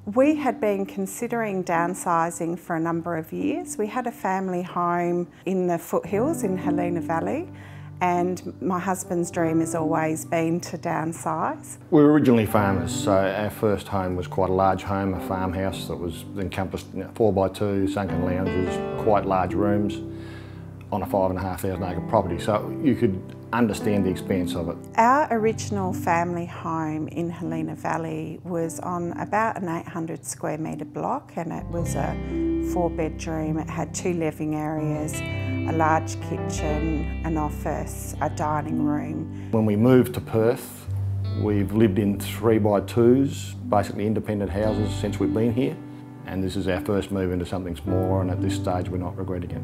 We had been considering downsizing for a number of years. We had a family home in the foothills in Helena Valley, and my husband's dream has always been to downsize. We were originally farmers, so our first home was quite a large home, a farmhouse that was encompassed 4x2, sunken lounges, quite large rooms on a 5,500 acre property, so you could understand the expense of it. Our original family home in Helena Valley was on about an 800 square metre block, and it was a 4-bedroom. It had 2 living areas, a large kitchen, an office, a dining room. When we moved to Perth, we've lived in 3x2s, basically independent houses since we've been here, and this is our first move into something smaller, and at this stage we're not regretting it.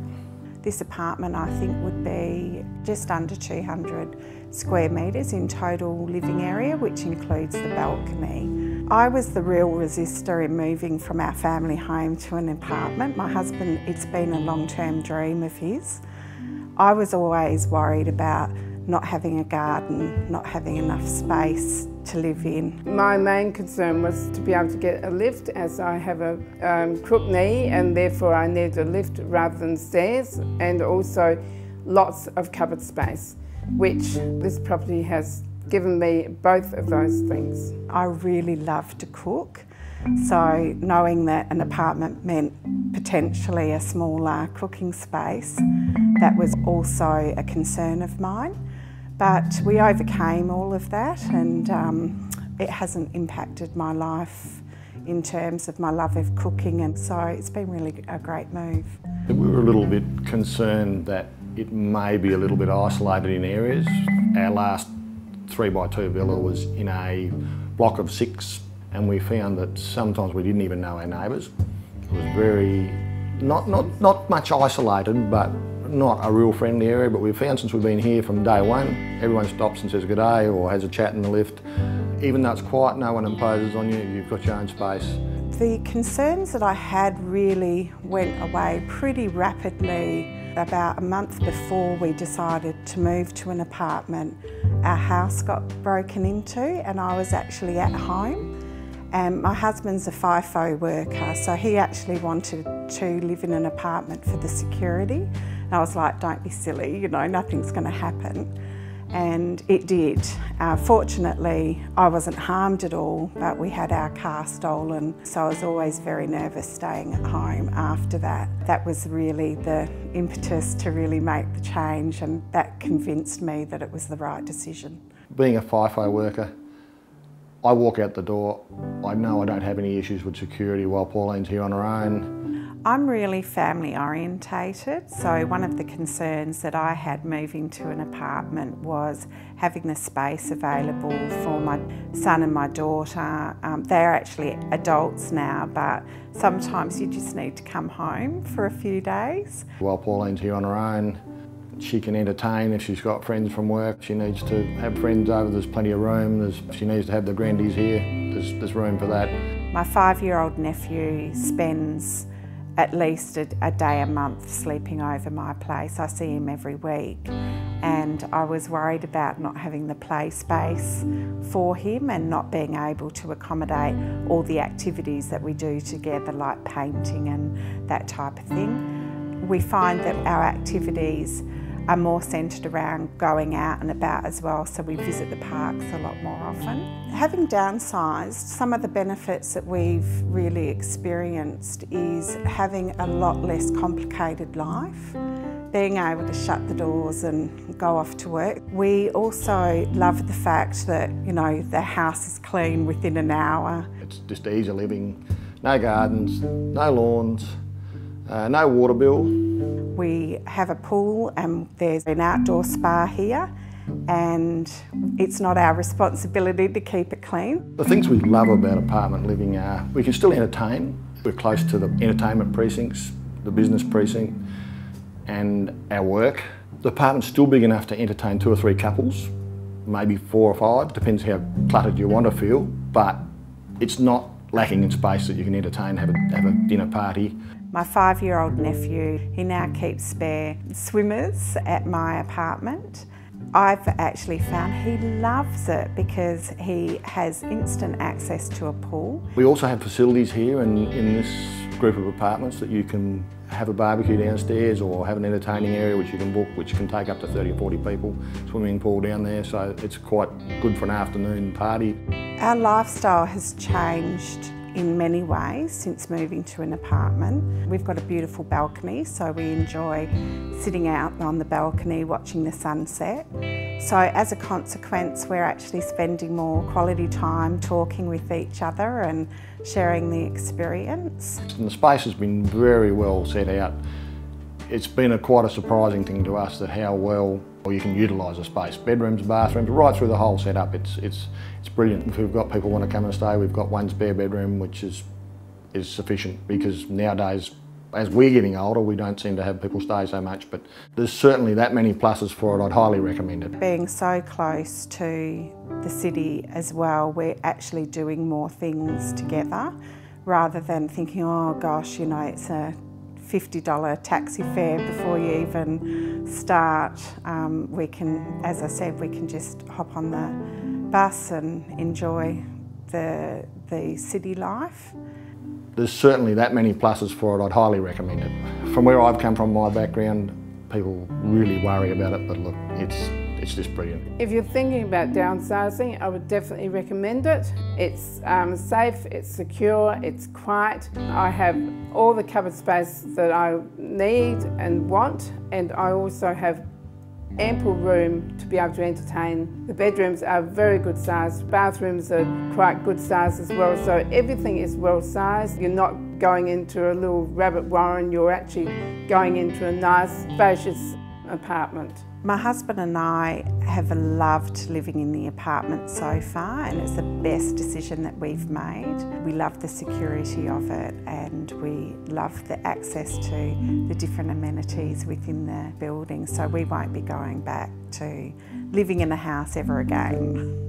This apartment, I think, would be just under 200 square metres in total living area, which includes the balcony. I was the real resistor in moving from our family home to an apartment. My husband, it's been a long-term dream of his. I was always worried about not having a garden, not having enough space to live in. My main concern was to be able to get a lift, as I have a crook knee and therefore I need a lift rather than stairs, and also lots of cupboard space, which this property has given me both of those things. I really love to cook, so knowing that an apartment meant potentially a smaller cooking space, that was also a concern of mine. But we overcame all of that, and it hasn't impacted my life in terms of my love of cooking, and so it's been really a great move. We were a little bit concerned that it may be a little bit isolated in areas. Our last 3x2 villa was in a block of 6, and we found that sometimes we didn't even know our neighbours. It was very, not much isolated, but not a real friendly area, but we've found since we've been here from day one, everyone stops and says good day or has a chat in the lift. Even though it's quiet, no one imposes on you, you've got your own space. The concerns that I had really went away pretty rapidly. About a month before we decided to move to an apartment, our house got broken into and I was actually at home. And my husband's a FIFO worker, so he actually wanted to live in an apartment for the security. And I was like, don't be silly, you know, nothing's going to happen. And it did. Fortunately, I wasn't harmed at all, but we had our car stolen, so I was always very nervous staying at home after that. That was really the impetus to really make the change, and that convinced me that it was the right decision. Being a FIFO worker, I walk out the door, I know I don't have any issues with security while Pauline's here on her own. I'm really family orientated, so one of the concerns that I had moving to an apartment was having the space available for my son and my daughter. They're actually adults now, but sometimes you just need to come home for a few days. While Pauline's here on her own, she can entertain if she's got friends from work. She needs to have friends over, there's plenty of room. She needs to have the grandies here, there's room for that. My 5-year-old nephew spends at least a day a month sleeping over my place. I see him every week, and I was worried about not having the play space for him and not being able to accommodate all the activities that we do together, like painting and that type of thing. We find that our activities are more centred around going out and about as well, so we visit the parks a lot more often. Having downsized, some of the benefits that we've really experienced is having a lot less complicated life, being able to shut the doors and go off to work. We also love the fact that, you know, the house is clean within an hour. It's just easy living, no gardens, no lawns, no water bill. We have a pool and there's an outdoor spa here, and it's not our responsibility to keep it clean. The things we love about apartment living are we can still entertain. We're close to the entertainment precincts, the business precinct and our work. The apartment's still big enough to entertain 2 or 3 couples, maybe 4 or 5, depends how cluttered you want to feel, but it's not lacking in space that you can entertain, have a dinner party. My 5-year-old nephew, he now keeps spare swimmers at my apartment, I've actually found he loves it because he has instant access to a pool. We also have facilities here in this group of apartments that you can have a barbecue downstairs or have an entertaining area which you can book, which can take up to 30 or 40 people, swimming pool down there, so it's quite good for an afternoon party. Our lifestyle has changed in many ways since moving to an apartment. We've got a beautiful balcony, so we enjoy sitting out on the balcony watching the sunset. So as a consequence, we're actually spending more quality time talking with each other and sharing the experience. And the space has been very well set out. It's been quite a surprising thing to us that how well you can utilise the space. Bedrooms, bathrooms, right through the whole setup. It's brilliant. If we've got people who want to come and stay, we've got one spare bedroom which is sufficient, because nowadays, as we're getting older, we don't seem to have people stay so much, but there's certainly that many pluses for it. I'd highly recommend it. Being so close to the city as well, we're actually doing more things together rather than thinking, oh gosh, you know, it's a $50 taxi fare before you even start. We can, as I said, we can just hop on the bus and enjoy the city life. There's certainly that many pluses for it. I'd highly recommend it. From where I've come from, my background, people really worry about it, but look, it's just brilliant. If you're thinking about downsizing, I would definitely recommend it. It's safe, it's secure, it's quiet. I have all the cupboard space that I need and want, and I also have ample room to be able to entertain. The bedrooms are very good size, bathrooms are quite good size as well, so everything is well sized. You're not going into a little rabbit warren, you're actually going into a nice, spacious apartment. My husband and I have loved living in the apartment so far, and it's the best decision that we've made. We love the security of it, and we love the access to the different amenities within the building, so we won't be going back to living in a house ever again.